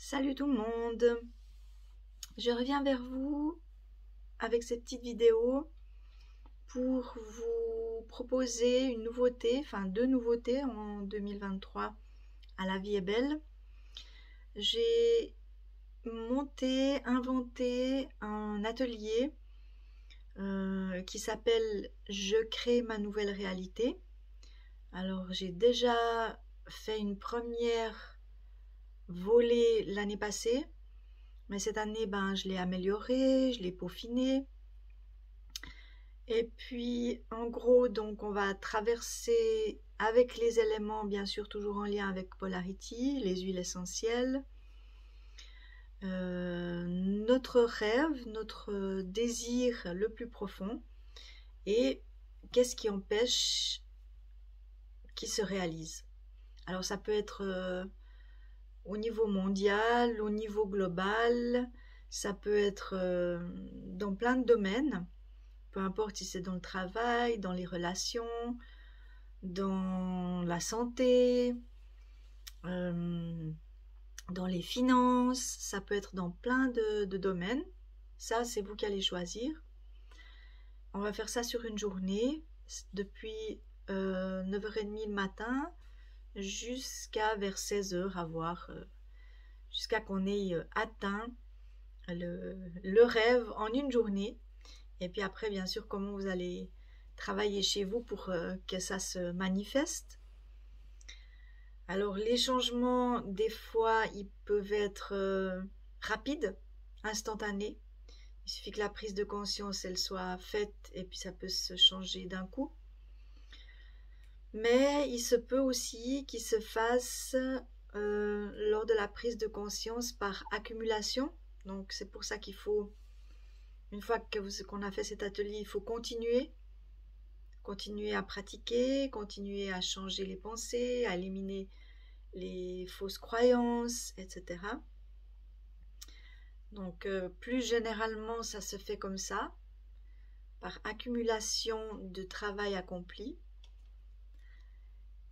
Salut tout le monde, je reviens vers vous avec cette petite vidéo pour vous proposer une nouveauté, enfin deux nouveautés en 2023 à La Vie est Belle. J'ai inventé un atelier qui s'appelle Je crée ma nouvelle réalité. Alors j'ai déjà fait une première volée l'année passée. Mais cette année, je l'ai amélioré, je l'ai peaufiné. Et puis, en gros, donc, on va traverser avec les éléments, bien sûr, toujours en lien avec Polarity, les huiles essentielles. Notre rêve, notre désir le plus profond. Et qu'est-ce qui empêche qu'il se réalise? Alors, ça peut être au niveau mondial, au niveau global, ça peut être dans plein de domaines, peu importe si c'est dans le travail, dans les relations, dans la santé, dans les finances, ça peut être dans plein de domaines. Ça, c'est vous qui allez choisir. On va faire ça sur une journée, depuis 9h30 le matin jusqu'à vers 16h, à voir, jusqu'à qu'on ait atteint le rêve en une journée. Et puis après, bien sûr, comment vous allez travailler chez vous pour que ça se manifeste. Alors, les changements, des fois, ils peuvent être rapides, instantanés. Il suffit que la prise de conscience, elle soit faite et puis ça peut se changer d'un coup. Mais il se peut aussi qu'il se fasse lors de la prise de conscience par accumulation. Donc, c'est pour ça qu'il faut, une fois qu'on a fait cet atelier, il faut continuer à pratiquer, continuer à changer les pensées, à éliminer les fausses croyances, etc. Donc, plus généralement, ça se fait comme ça, par accumulation de travail accompli.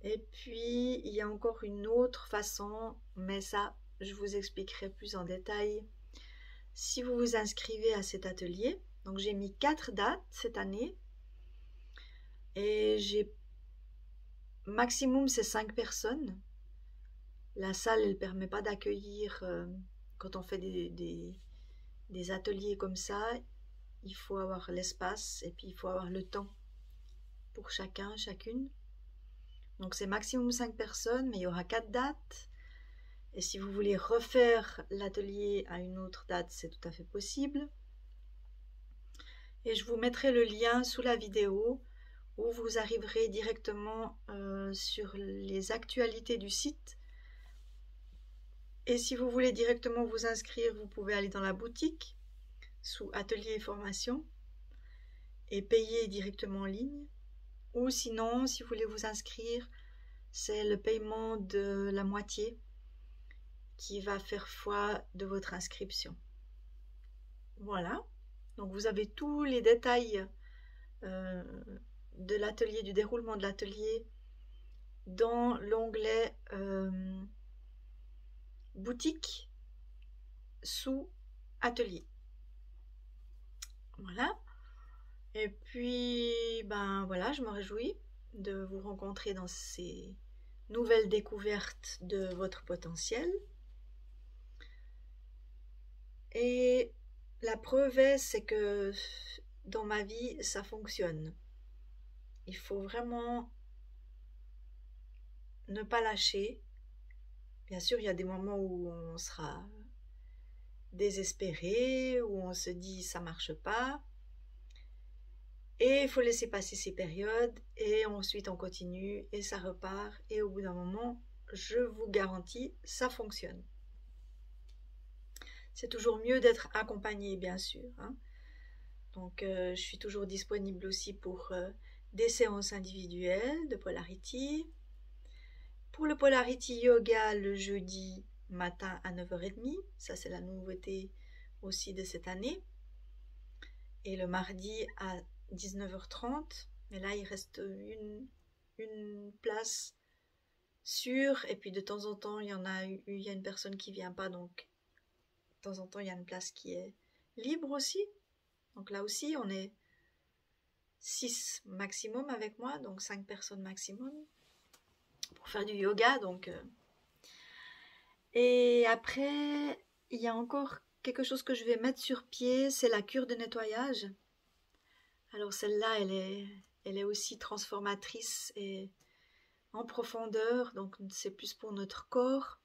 Et puis, il y a encore une autre façon, mais ça, je vous expliquerai plus en détail si vous vous inscrivez à cet atelier. Donc, j'ai mis 4 dates cette année. Et maximum, c'est 5 personnes. La salle, elle ne permet pas d'accueillir, quand on fait des ateliers comme ça, il faut avoir l'espace et puis il faut avoir le temps pour chacun, chacune. Donc c'est maximum 5 personnes, mais il y aura 4 dates. Et si vous voulez refaire l'atelier à une autre date, c'est tout à fait possible. Et je vous mettrai le lien sous la vidéo où vous arriverez directement sur les actualités du site. Et si vous voulez directement vous inscrire, vous pouvez aller dans la boutique sous atelier et formation et payer directement en ligne. Ou sinon, si vous voulez vous inscrire, c'est le paiement de la moitié qui va faire foi de votre inscription. Voilà. Donc vous avez tous les détails de l'atelier, du déroulement de l'atelier dans l'onglet boutique sous atelier. Voilà. Et puis, voilà, je me réjouis de vous rencontrer dans ces nouvelles découvertes de votre potentiel. Et la preuve est, c'est que dans ma vie, ça fonctionne. Il faut vraiment ne pas lâcher. Bien sûr, il y a des moments où on sera désespéré, où on se dit ça marche pas. Et il faut laisser passer ces périodes et ensuite on continue et ça repart. Et au bout d'un moment, je vous garantis, ça fonctionne. C'est toujours mieux d'être accompagné, bien sûr. Hein. Donc, je suis toujours disponible aussi pour des séances individuelles de Polarity. Pour le Polarity Yoga, le jeudi matin à 9h30. Ça, c'est la nouveauté aussi de cette année. Et le mardi à 19h30. Mais là, il reste une place sûr. Et puis de temps en temps, il y a une personne qui vient pas, donc de temps en temps, il y a une place qui est libre aussi. Donc là aussi, on est 6 maximum avec moi, donc 5 personnes maximum pour faire du yoga. Et après, il y a encore quelque chose que je vais mettre sur pied, c'est la cure de nettoyage. Alors celle-là, elle est aussi transformatrice et en profondeur, donc c'est plus pour notre corps,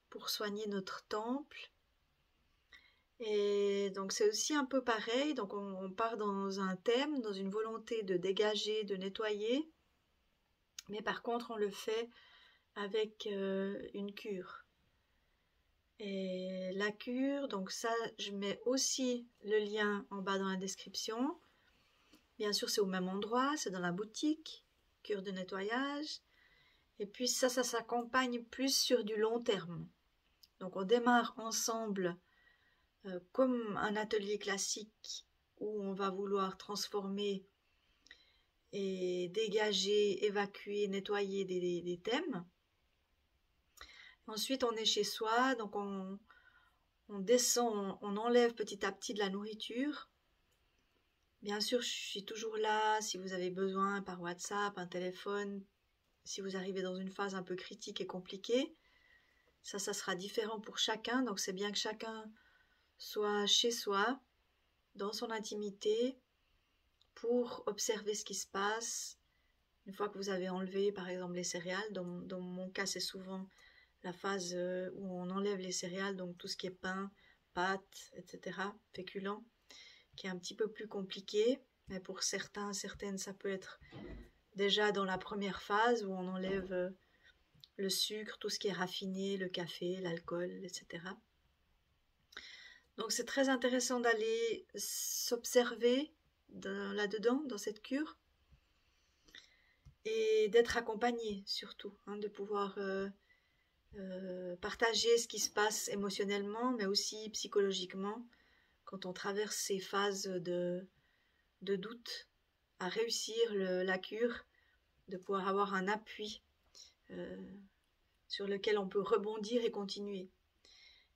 pour soigner notre temple. Et donc c'est aussi un peu pareil, donc on part dans un thème, dans une volonté de dégager, de nettoyer, mais par contre on le fait avec une cure. Et la cure, donc ça je mets aussi le lien en bas dans la description. Bien sûr c'est au même endroit, c'est dans la boutique, cure de nettoyage. Et puis ça s'accompagne plus sur du long terme. Donc on démarre ensemble comme un atelier classique où on va vouloir transformer et dégager, évacuer, nettoyer des thèmes. Ensuite, on est chez soi, donc on descend, on enlève petit à petit de la nourriture. Bien sûr, je suis toujours là si vous avez besoin par WhatsApp, un téléphone, si vous arrivez dans une phase un peu critique et compliquée. Ça sera différent pour chacun, donc c'est bien que chacun soit chez soi, dans son intimité, pour observer ce qui se passe. Une fois que vous avez enlevé par exemple les céréales, dans mon cas c'est souvent la phase où on enlève les céréales, donc tout ce qui est pain, pâtes, etc., féculents, qui est un petit peu plus compliqué, mais pour certains, certaines, ça peut être déjà dans la première phase où on enlève le sucre, tout ce qui est raffiné, le café, l'alcool, etc. Donc c'est très intéressant d'aller s'observer là-dedans, dans cette cure, et d'être accompagné surtout, hein, de pouvoir partager ce qui se passe émotionnellement, mais aussi psychologiquement, quand on traverse ces phases de doute, à réussir la cure, de pouvoir avoir un appui sur lequel on peut rebondir et continuer.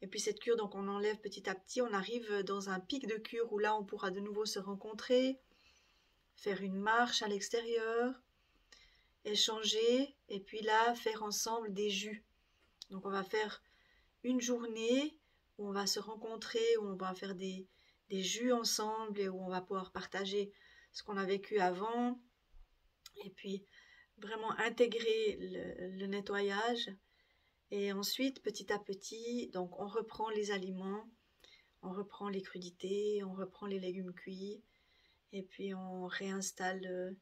Et puis cette cure, donc on enlève petit à petit, on arrive dans un pic de cure où là on pourra de nouveau se rencontrer, faire une marche à l'extérieur, échanger, et puis là faire ensemble des jus. Donc on va faire une journée où on va se rencontrer, où on va faire des jus ensemble et où on va pouvoir partager ce qu'on a vécu avant, et puis vraiment intégrer le nettoyage. Et ensuite, petit à petit, donc on reprend les aliments, on reprend les crudités, on reprend les légumes cuits, et puis on réinstalle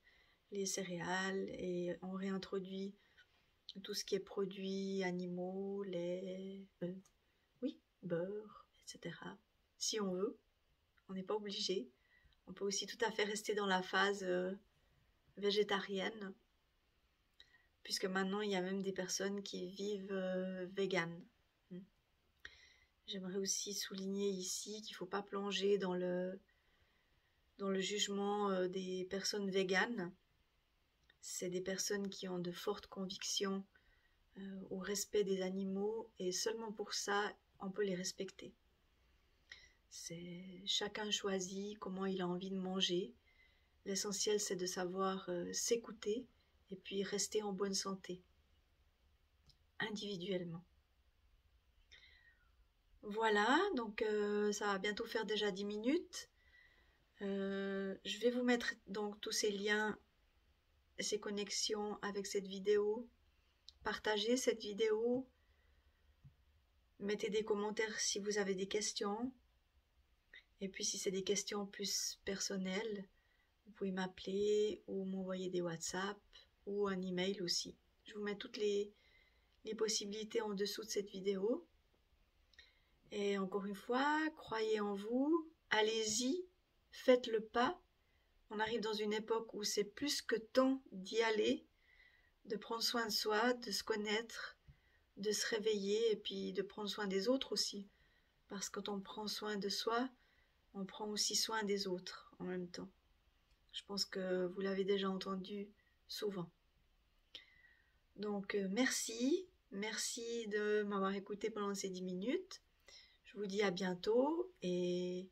les céréales et on réintroduit tout ce qui est produits animaux, lait, oui, beurre, etc. Si on veut, on n'est pas obligé. On peut aussi tout à fait rester dans la phase végétarienne, puisque maintenant il y a même des personnes qui vivent vegan. J'aimerais aussi souligner ici qu'il ne faut pas plonger dans le jugement des personnes véganes. C'est des personnes qui ont de fortes convictions au respect des animaux, et seulement pour ça on peut les respecter. C'est chacun choisit comment il a envie de manger. L'essentiel c'est de savoir s'écouter et puis rester en bonne santé individuellement. Voilà, donc ça va bientôt faire déjà 10 minutes. Je vais vous mettre donc tous ces liens, ces connexions avec cette vidéo. Partagez cette vidéo. Mettez des commentaires si vous avez des questions. Et puis si c'est des questions plus personnelles, vous pouvez m'appeler ou m'envoyer des WhatsApp ou un email aussi. Je vous mets toutes les possibilités en dessous de cette vidéo. Et encore une fois, croyez en vous, allez-y, faites le pas. On arrive dans une époque où c'est plus que temps d'y aller, de prendre soin de soi, de se connaître, de se réveiller et puis de prendre soin des autres aussi. Parce que quand on prend soin de soi, on prend aussi soin des autres en même temps. Je pense que vous l'avez déjà entendu souvent. Donc merci de m'avoir écouté pendant ces 10 minutes. Je vous dis à bientôt et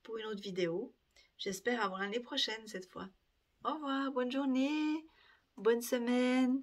pour une autre vidéo. J'espère avoir l'année prochaine cette fois. Au revoir, bonne journée, bonne semaine.